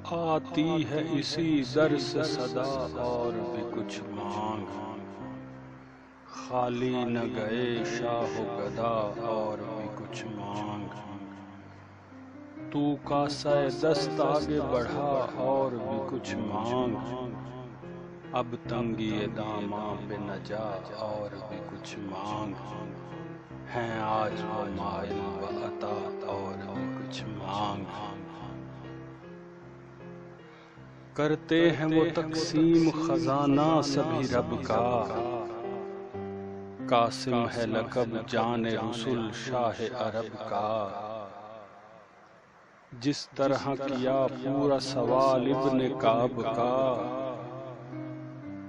آتی ہے اسی در سے صدا اور بھی کچھ مانگ، خالی نہ گئے شاہ و گدا اور بھی کچھ مانگ، تو کاسہ دست آگے بڑھا اور بھی کچھ مانگ، اب تنگی داماں پہ نہ جا اور بھی کچھ مانگ، ہیں آج وہ مائل و عطا اور بھی کچھ مانگ، کرتے ہیں وہ تقسیم خزانہ سبھی رب کا، قاسم ہے لقب جان رسول شاہ عرب کا، جس طرح کیا پورا سوال ابن کعب کا،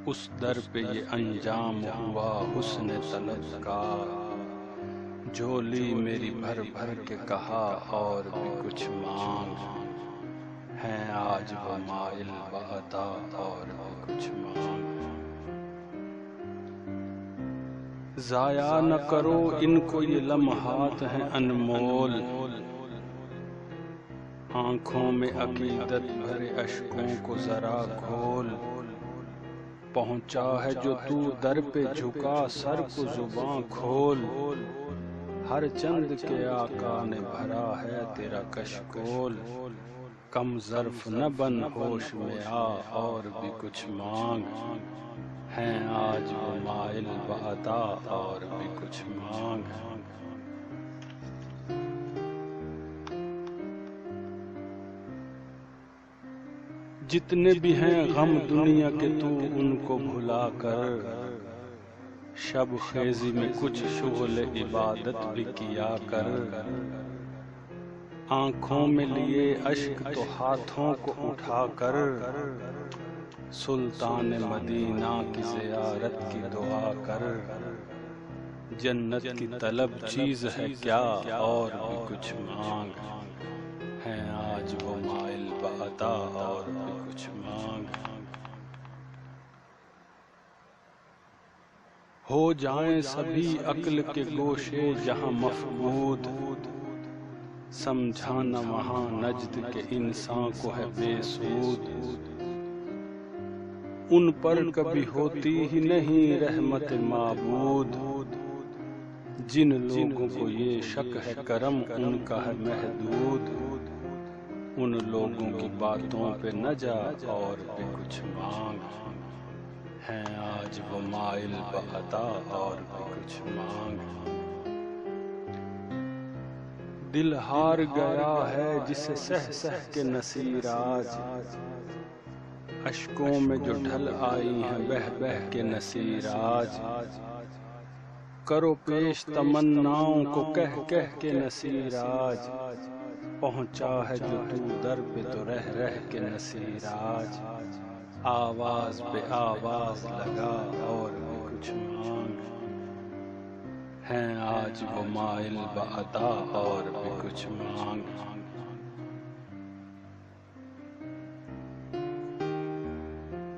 اس در پہ یہ انجام ہوا حسن طلب کا، جھولی میری بھر بھر کے کہا اور بھی کچھ مانگ، ہیں آج وہ مائل و عطا اور بھی کچھ مانگ، ضائع نہ کرو ان کو یہ لمحات ہیں انمول، آنکھوں میں عقیدت بھرے اشکوں کو ذرا کھول، پہنچا ہے جو تو در پہ جھکا سر کو زباں کھول، ہر چند کے آقا نے بھرا ہے تیرا کشکول، کم ظرف نہ بن ہوش میں آ اور بھی کچھ مانگ، ہیں آج وہ مائل و عطا اور بھی کچھ مانگ، جتنے بھی ہیں غم دنیا کے تو ان کو بھلا کر، شب خیزی میں کچھ شغل عبادت بھی کیا کر، آنکھوں میں لیے اشک تو ہاتھوں کو اٹھا کر، سلطان مدینہ کی زیارت کی دعا کر، جنت کی طلب چیز ہے کیا اور بھی کچھ مانگ، ہیں آج وہ مائل و عطا اور بھی کچھ مانگ، ہو جائیں سبھی عقل کے گوشے جہاں مفقود، سمجھانا وہاں نجد کے انسان کو ہے بے سود، ان پر کبھی ہوتی ہی نہیں رحمت معبود، جن لوگوں کو یہ شک ہے کرم ان کا ہے محدود، ان لوگوں کی باتوں پہ نہ جا اور بھی کچھ مانگ، ہیں آج وہ مائل و عطا اور بھی کچھ مانگ، دل ہار گیا ہے جسے سہ سہ کے نصیر آج، اشکوں میں جو ڈھل آئی ہیں بہہ بہہ کے نصیر آج، کرو پیش تمناؤں کو کہہ کہہ کے نصیر آج، پہنچا ہے جو تو در پہ تو رہ رہ کے نصیر آج، آواز پہ آواز لگا اور بھی کچھ مانگ، ہیں آج وہ مائل و عطا اور بھی کچھ مانگ،